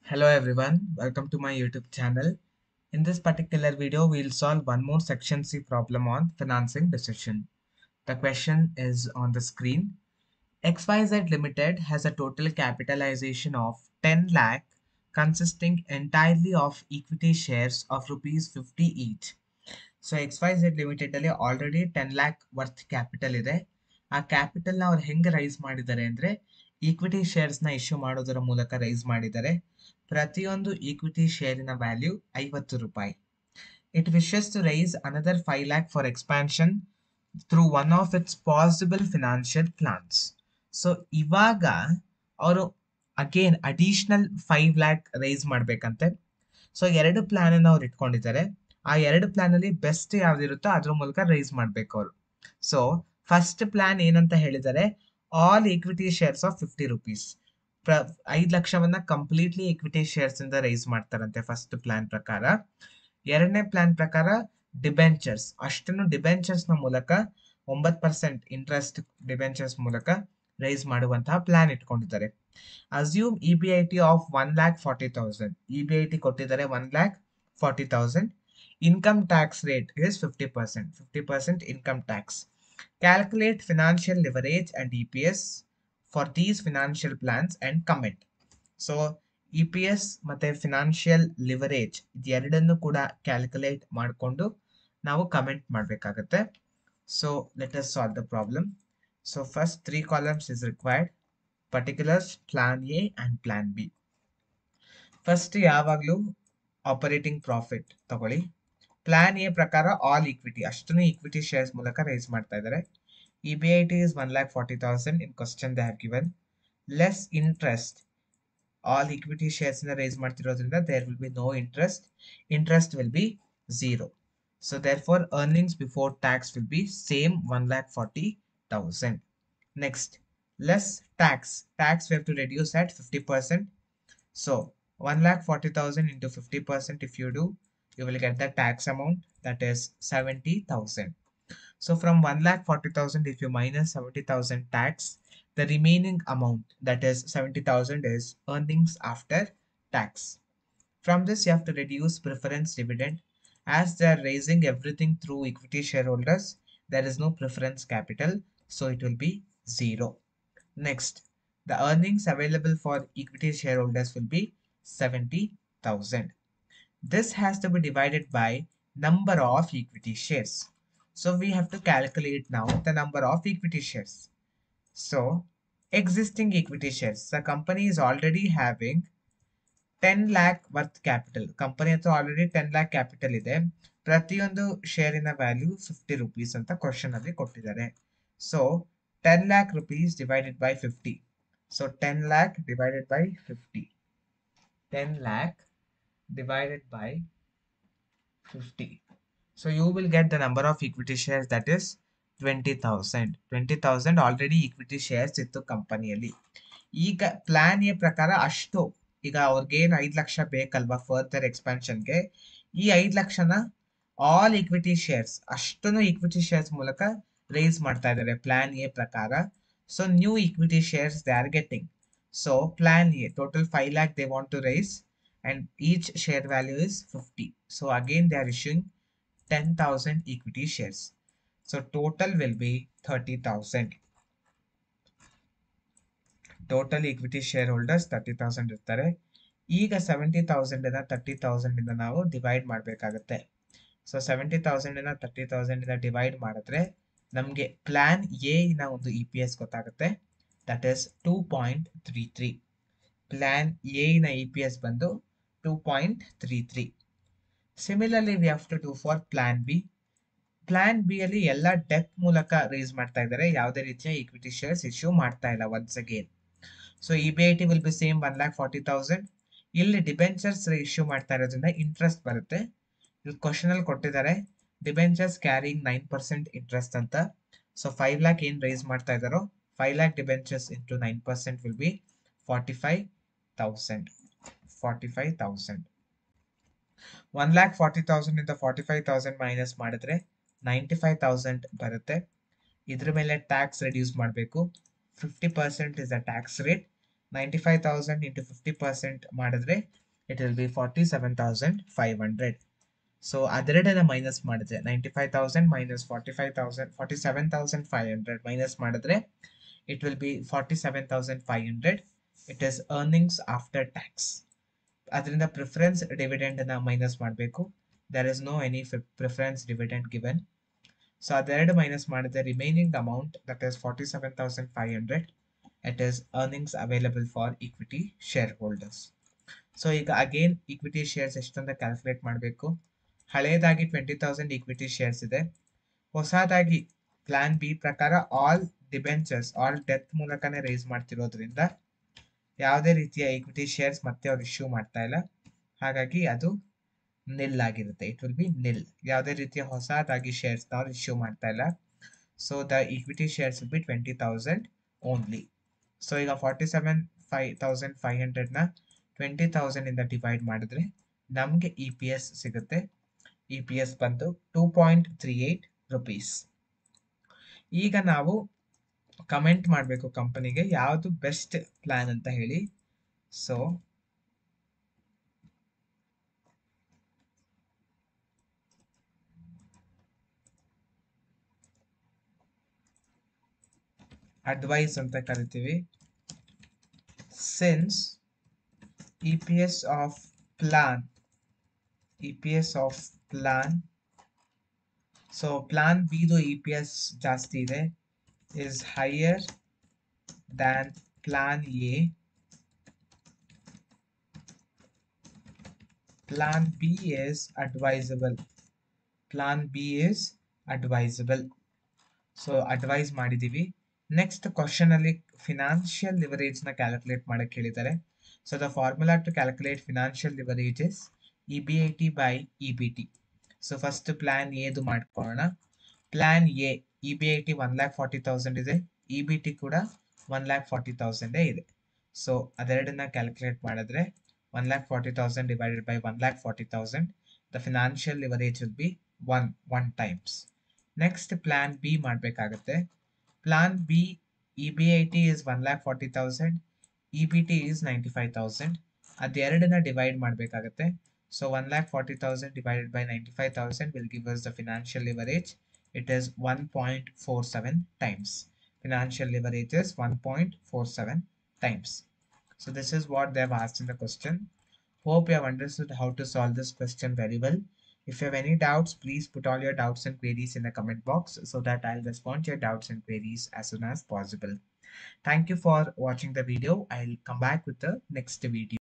Hello everyone, welcome to my YouTube channel. In this particular video, we'll solve one more section C problem on financing decision. The question is on the screen. XYZ Limited has a total capitalization of 10 lakh consisting entirely of equity shares of rupees 50 each. So X Y Z limited ಅಲ್ಲಿ already 10 lakh worth capital ಇದೆ. ಆ ಕ್ಯಾಪಿಟಲ್ನ ಅವ್ರು ಹೆಂಗೆ rice ಮಾಡಿದ್ದಾರೆ ಅಂದರೆ equity ಶೇರ್ಸ್ನ issue ಮಾಡೋದರ ಮೂಲಕ rice ಮಾಡಿದ್ದಾರೆ. ಪ್ರತಿಯೊಂದು ಈಕ್ವಿಟಿ ಶೇರಿನ ವ್ಯಾಲ್ಯೂ 50 ರೂಪಾಯಿ. It wishes to raise another 5 lakh for expansion through one of its possible financial plans. So ಇವಾಗ ಅವರು ಅಗೇನ್ ಅಡಿಷನಲ್ 5 lakh ರೈಸ್ ಮಾಡಬೇಕಂತೆ. ಸೊ ಎರಡು ಪ್ಲಾನ್ ಅನ್ನು ಅವ್ರು ಇಟ್ಕೊಂಡಿದ್ದಾರೆ. ಆ ಎರಡು ಪ್ಲಾನ್ ಅಲ್ಲಿ ಬೆಸ್ಟ್ ಯಾವ್ದಿರುತ್ತೋ ಅದ್ರ ಮೂಲಕ ರೈಸ್ ಮಾಡ್ಬೇಕು ಅವರು. ಸೊ ಫಸ್ಟ್ ಪ್ಲಾನ್ ಏನಂತ ಹೇಳಿದರೆ, all equity shares of 50 rupees. 5 ಲಕ್ಷವನ್ನ ಕಂಪ್ಲೀಟ್ಲಿ ಈಕ್ವಿಟಿ ಶೇರ್ಸ್ ಇಂದ ರೈಸ್ ಮಾಡ್ತಾರಂತೆ ಫಸ್ಟ್ ಪ್ಲಾನ್ ಪ್ರಕಾರ. ಎರಡನೇ ಪ್ಲಾನ್ ಪ್ರಕಾರ ಡಿಬೆಂಚರ್ಸ್ ಅಷ್ಟನ್ನು ಡಿಬೆಂಚರ್ಸ್ ನ ಮೂಲಕ 9% ಇಂಟ್ರೆಸ್ಟ್ ಡಿಬೆಂಚರ್ಸ್ ಮೂಲಕ ರೈಸ್ ಮಾಡುವಂತಹ ಪ್ಲಾನ್ ಇಟ್ಕೊಂಡಿದ್ದಾರೆ. Assume EBIT of 1,40,000. EBIT ಕೊಟ್ಟಿದ್ದಾರೆ 1,40,000. Income tax rate is 50%. 50% income tax. Calculate financial leverage and EPS for these financial plans and comment. So EPS ಮತ್ತೆ ಫಿನಾನ್ಷಿಯಲ್ ಲಿವರೇಜ್ ಇದೆರಡನ್ನು ಕೂಡ calculate ಮಾಡಿಕೊಂಡು ನಾವು ಕಮೆಂಟ್ ಮಾಡಬೇಕಾಗತ್ತೆ. So let us solve the problem. So first 3 columns is required. Particulars, plan A and plan B. First ಯಾವಾಗಲೂ operating profit ತಗೊಳ್ಳಿ. Plan A ಪ್ರಕಾರ all equity ಅಷ್ಟನ್ನು equity shares ಮೂಲಕ ರೈಸ್ ಮಾಡ್ತಾ ಇದ್ದಾರೆ. EBIT is 1,40,000 in question they have given. Less interest. All equity shares ನ rice ಮಾಡ್ತಿರೋದ್ರಿಂದ there will be no interest. Interest will be 0. So therefore earnings before tax will be same 1,40,000. Next, less tax. Tax we have to reduce at 50%. So 1,40,000 into 50% if you do, you will get the tax amount, that is 70,000. So from 1,40,000 if you minus 70,000 tax, the remaining amount, that is 70,000, is earnings after tax. From this you have to reduce preference dividend. As they are raising everything through equity shareholders, there is no preference capital, so it will be 0. Next, the earnings available for equity shareholders will be 70,000. This has to be divided by number of equity shares. So we have to calculate now the number of equity shares. So existing equity shares, the company is already having 10 lakh worth capital. Company ಹತ್ರ already 10 lakh capital ಇದೆ. ಪ್ರತಿಯೊಂದು ಶೇರಿನ value 50 rupees ಅಂತ question ಅಲ್ಲಿ ಕೊಟ್ಟಿದ್ದಾರೆ. So 10 lakh rupees divided by 50. So 10 lakh divided by 50. 10 lakh divided by 50. So you will get the number of equity shares, that is 20,000. 20,000 already equity shares ಇತ್ತು ಕಂಪನಿಯಲ್ಲಿ. ಈಗ plan A ಪ್ರಕಾರ ಅಷ್ಟು, ಈಗ ಅವ್ರಿಗೆ ಏನು 5 ಲಕ್ಷ ಬೇಕಲ್ವಾ ಫರ್ದರ್ ಎಕ್ಸ್ಪಾನ್ಷನ್ಗೆ, ಈ 5 ಲಕ್ಷನ ಆಲ್ ಈಕ್ವಿಟಿ ಶೇರ್ಸ್ ಅಷ್ಟನ್ನು ಈಕ್ವಿಟಿ ಶೇರ್ಸ್ ಮೂಲಕ ರೈಸ್ ಮಾಡ್ತಾ ಇದ್ದಾರೆ ಪ್ಲಾನ್ ಎ ಪ್ರಕಾರ. So new equity shares they are getting. So plan A total 5 lakh they want to raise and each share value is 50. So again they are issuing 10,000 equity shares. So total will be 30,000. Total equity shareholders 30,000 ಇರ್ತಾರೆ. ಈಗ 70,000 ನ 30,000 ಇಂದ ನಾವು divide ಮಾಡಬೇಕಾಗುತ್ತೆ. So 70,000 ನ 30,000 ಇಂದ divide ಮಾಡಿದ್ರೆ ನಮಗೆ ಪ್ಲಾನ್ ಎ ನ ಒಂದು EPS ಗೊತ್ತಾಗುತ್ತೆ, ದಟ್ ಇಸ್ 2.33. ಪ್ಲಾನ್ ಎ ನ EPS ಬಂದು 2.33. Similarly we have to do for plan B. Plan B ಅಲ್ಲಿ ಎಲ್ಲ ಡೆತ್ ಮೂಲಕ ರೈಸ್ ಮಾಡ್ತಾ ಇದ್ದಾರೆ, ಯಾವುದೇ ರೀತಿಯ ಈಕ್ವಿಟಿ ಶೇರ್ಸ್ ಇಶ್ಯೂ ಮಾಡ್ತಾ ಇಲ್ಲ once again. So EBIT will be same 1,40,000. ಇಲ್ಲಿ ಡಿಬೆಂಚರ್ಸ್ ಇಶ್ಯೂ ಮಾಡ್ತಾ ಇರೋದ್ರಿಂದ ಇಂಟ್ರೆಸ್ಟ್ ಬರುತ್ತೆ. ಇಲ್ಲಿ ಕ್ವಶನ್ ಅಲ್ಲಿ ಕೊಟ್ಟಿದ್ದಾರೆ ಡಿಬೆಂಚರ್ಸ್ ಕ್ಯಾರಿಂಗ್ 9% ಇಂಟ್ರೆಸ್ಟ್ ಅಂತ. ಸೊ 5 lakh ಏನ್ ರೈಸ್ ಮಾಡ್ತಾ ಇದ್ದಾರೋ 5 lakh debentures into 9% will be 45,000. 45,000. 1,40,000 ಇಂದ 45,000 ಮೈನಸ್ ಮಾಡಿದ್ರೆ 95,000 ಬರುತ್ತೆ. ಇದ್ರ ಮೇಲೆ ಟ್ಯಾಕ್ಸ್ ರೆಡ್ಯೂಸ್ ಮಾಡಬೇಕು. 50% is the tax rate. 95,000 into 50% ಮಾಡಿದ್ರೆ it will be 47,500. ಸೊ ಅದೆರಡನ್ನ ಮೈನಸ್ ಮಾಡಿದ್ರೆ 95,000 minus 45,000 47,500 ಮೈನಸ್ ಮಾಡಿದ್ರೆ it will be 47,500. It is earnings after tax. ಅದರಿಂದ ಪ್ರಿಫರೆನ್ಸ್ ಡಿವಿಡೆಂಡ್ ಅನ್ನ ಮೈನಸ್ ಮಾಡಬೇಕು. there is no any preference dividend given. So ಅದೆರಡು minus ಮಾಡಿದ್ರೆ remaining amount that is 47,500. it is earnings available for equity shareholders. So ಈಗ again equity shares ಎಷ್ಟಂತ calculate ಮಾಡಬೇಕು. ಹಳೇದಾಗಿ 20,000 equity shares ಇದೆ. ಹೊಸದಾಗಿ ಪ್ಲಾನ್ ಬಿ ಪ್ರಕಾರ ಆಲ್ ಡಿಬೆಂಚರ್ಸ್ ಆಲ್ ಡೆತ್ ಮೂಲಕನೇ ರೈಸ್ ಮಾಡ್ತಿರೋದ್ರಿಂದ ಯಾವುದೇ ರೀತಿಯ ಈಕ್ವಿಟಿ ಶೇರ್ಸ್ ಮತ್ತೆ ಅವ್ರು ಇಶ್ಯೂ ಮಾಡ್ತಾ ಇಲ್ಲ. ಹಾಗಾಗಿ ಅದು ನಿಲ್ ಆಗಿರುತ್ತೆ. ಇಟ್ ವಿಲ್ ಬಿ ನಿಲ್. ಯಾವುದೇ ರೀತಿಯ ಹೊಸದಾಗಿ ಶೇರ್ಸ್ ಅವ್ರು ಇಶ್ಯೂ ಮಾಡ್ತಾ ಇಲ್ಲ. So the equity shares will be 20,000 only. So ಈಗ 47,500 ನ 20,000 ಇಂದ ಡಿವೈಡ್ ಮಾಡಿದ್ರೆ ನಮಗೆ ಇ ಪಿ ಎಸ್ ಸಿಗುತ್ತೆ. ಇ ಪಿ ಎಸ್ ಬಂದು 2.38 ರುಪೀಸ್. ಈಗ ನಾವು ಕಮೆಂಟ್ ಮಾಡಬೇಕು ಕಂಪನಿಗೆ ಯಾವುದು ಬೆಸ್ಟ್ ಪ್ಲಾನ್ ಅಂತ ಹೇಳಿ. ಸೊ ಅಡ್ವೈಸ್ ಅಂತ ಕರಿತೀವಿ. Since E P S of plan so plan ಬಿದು ಇ ಪಿ ಎಸ್ ಜಾಸ್ತಿ ಇದೆ, is higher than plan A. Plan B is advisable. So advise ಮಾಡಿದೀವಿ. ನೆಕ್ಸ್ಟ್ ಕ್ವಶನ್ ಅಲ್ಲಿ ಫಿನಾನ್ಷಿಯಲ್ ಲಿವರೇಜ್ ನ ಕ್ಯಾಲ್ಕುಲೇಟ್ ಮಾಡಕ್ ಹೇಳಿದ್ದಾರೆ. So the formula to calculate financial leverage is EBIT by EBT. So first plan ಎದು ಮಾಡ್ಕೊಳ್ಳೋಣ. Plan A EBIT 1,40,000 ಇದೆ, EBT ಕೂಡ 1,40,000 ಇದೆ. ಸೊ ಅದೆರಡನ್ನ ಕ್ಯಾಲ್ಕುಲೇಟ್ ಮಾಡಿದ್ರೆ 1,40,000 divided by 1,40,000, the financial leverage will be 1 times. Next plan B ಮಾಡಬೇಕಾಗತ್ತೆ. Plan B EBIT is 1,40,000, EBT is 95,000. ಅದೆರಡನ್ನ divide ಮಾಡಬೇಕಾಗತ್ತೆ. So 1,40,000 divided by 95,000 will give us the financial leverage. It is 1.47 times. Financial leverage is 1.47 times. So this is what they have asked in the question. Hope you have understood how to solve this question very well. If you have any doubts, please put all your doubts and queries in the comment box so that I'll respond to your doubts and queries as soon as possible. Thank you for watching the video. I'll come back with the next video.